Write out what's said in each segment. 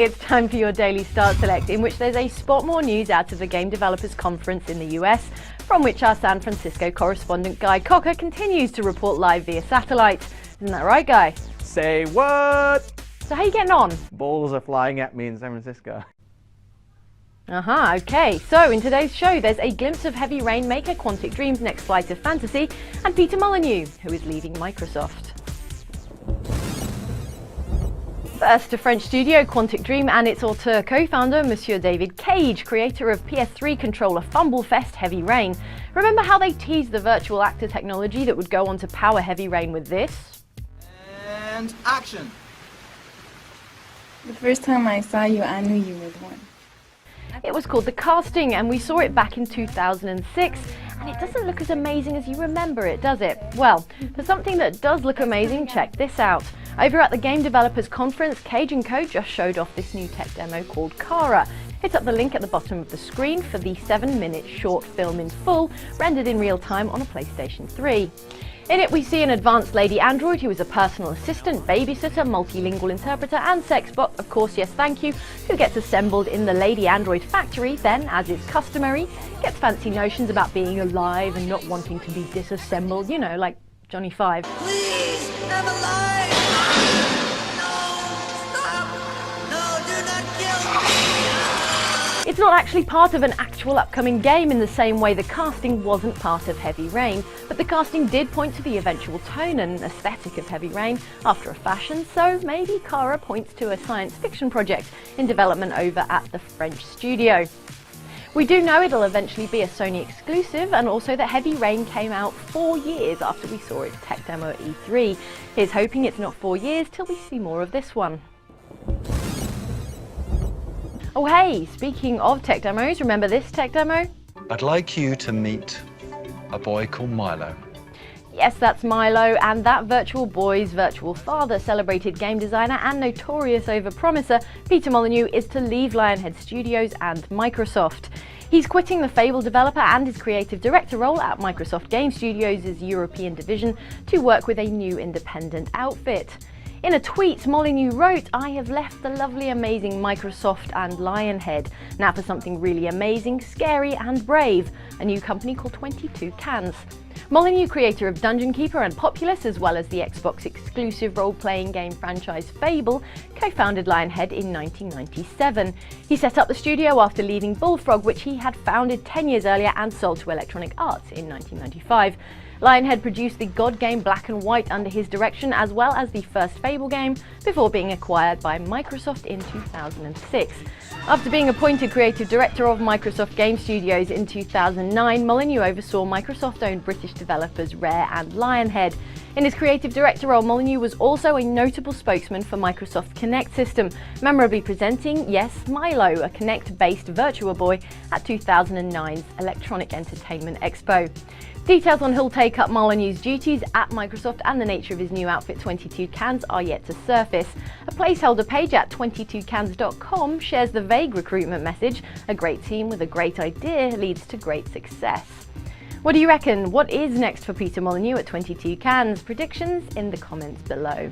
It's time for your Daily Start Select, in which there's a spot more news out of the Game Developers Conference in the US, from which our San Francisco correspondent Guy Cocker continues to report live via satellite. Isn't that right, Guy? Say what? So how are you getting on? Balls are flying at me in San Francisco. Okay. So in today's show, there's a glimpse of Heavy Rain maker Quantic Dream's next flight of fantasy, and Peter Molyneux, who is leaving Microsoft. First, a French studio, Quantic Dream, and its auteur co-founder, Monsieur David Cage, creator of PS3 controller Fumblefest Heavy Rain. Remember how they teased the virtual actor technology that would go on to power Heavy Rain with this? And action! The first time I saw you, I knew you were the one. It was called The Casting, and we saw it back in 2006, and it doesn't look as amazing as you remember it, does it? Well, for something that does look amazing, check this out. Over at the Game Developers Conference, Cage & Co just showed off this new tech demo called Kara. Hit up the link at the bottom of the screen for the 7-minute short film in full, rendered in real time on a PlayStation 3. In it, we see an advanced lady android who is a personal assistant, babysitter, multilingual interpreter and sex bot, of course yes thank you, who gets assembled in the lady android factory, then, as is customary, gets fancy notions about being alive and not wanting to be disassembled, you know, like Johnny Five. Please, I'm alive! No, stop! No, do not kill me! It's not actually part of an actual upcoming game in the same way the casting wasn't part of Heavy Rain, but the casting did point to the eventual tone and aesthetic of Heavy Rain after a fashion, so maybe Kara points to a science fiction project in development over at the French studio. We do know it'll eventually be a Sony exclusive, and also that Heavy Rain came out 4 years after we saw its tech demo at E3. Here's hoping it's not 4 years till we see more of this one. Oh hey, speaking of tech demos, remember this tech demo? I'd like you to meet a boy called Milo. Yes, that's Milo, and that virtual boy's virtual father, celebrated game designer and notorious overpromiser, Peter Molyneux, is to leave Lionhead Studios and Microsoft. He's quitting the Fable developer and his creative director role at Microsoft Game Studios' European division to work with a new independent outfit. In a tweet, Molyneux wrote, "I have left the lovely, amazing Microsoft and Lionhead. Now for something really amazing, scary and brave, a new company called 22 Cans." Molyneux, creator of Dungeon Keeper and Populous, as well as the Xbox exclusive role-playing game franchise Fable, co-founded Lionhead in 1997. He set up the studio after leaving Bullfrog, which he had founded 10 years earlier and sold to Electronic Arts in 1995. Lionhead produced the God game Black and White under his direction, as well as the first Fable game, before being acquired by Microsoft in 2006. After being appointed creative director of Microsoft Game Studios in 2009, Molyneux oversaw Microsoft-owned British developers Rare and Lionhead. In his creative director role, Molyneux was also a notable spokesman for Microsoft's Kinect system, memorably presenting, yes, Milo, a Kinect-based Virtua Boy, at 2009's Electronic Entertainment Expo. Details on who'll take up Molyneux's duties at Microsoft and the nature of his new outfit 22 Cans are yet to surface. A placeholder page at 22cans.com shares the vague recruitment message, "A great team with a great idea leads to great success." What do you reckon? What is next for Peter Molyneux at 22 Cans? Predictions in the comments below.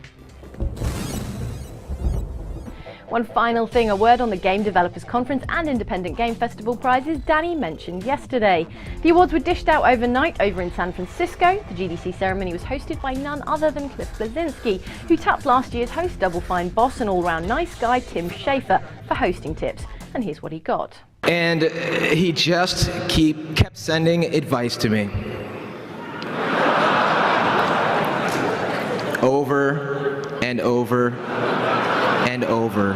One final thing, a word on the Game Developers Conference and Independent Game Festival prizes Danny mentioned yesterday. The awards were dished out overnight over in San Francisco. The GDC ceremony was hosted by none other than Cliff Bleszinski, who tapped last year's host, Double Fine boss and all-round nice guy Tim Schafer for hosting tips. And here's what he got. And he just kept sending advice to me. Over and over and over.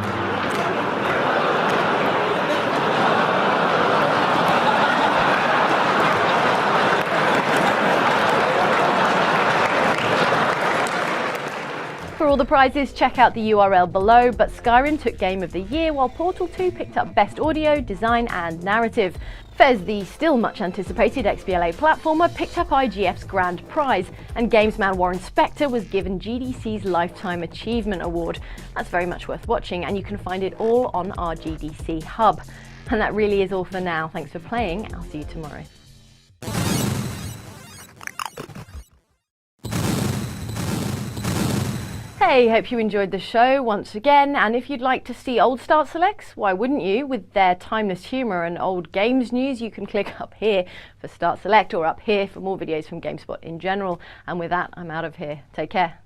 For all the prizes, check out the URL below, but Skyrim took Game of the Year, while Portal 2 picked up Best Audio, Design and Narrative. Fez, the still much anticipated XBLA platformer, picked up IGF's Grand Prize, and gamesman Warren Spector was given GDC's Lifetime Achievement Award. That's very much worth watching, and you can find it all on our GDC hub. And that really is all for now. Thanks for playing. I'll see you tomorrow. Hey, hope you enjoyed the show once again, and if you'd like to see old Start Selects, why wouldn't you? With their timeless humour and old games news, you can click up here for Start Select or up here for more videos from GameSpot in general. And with that, I'm out of here. Take care.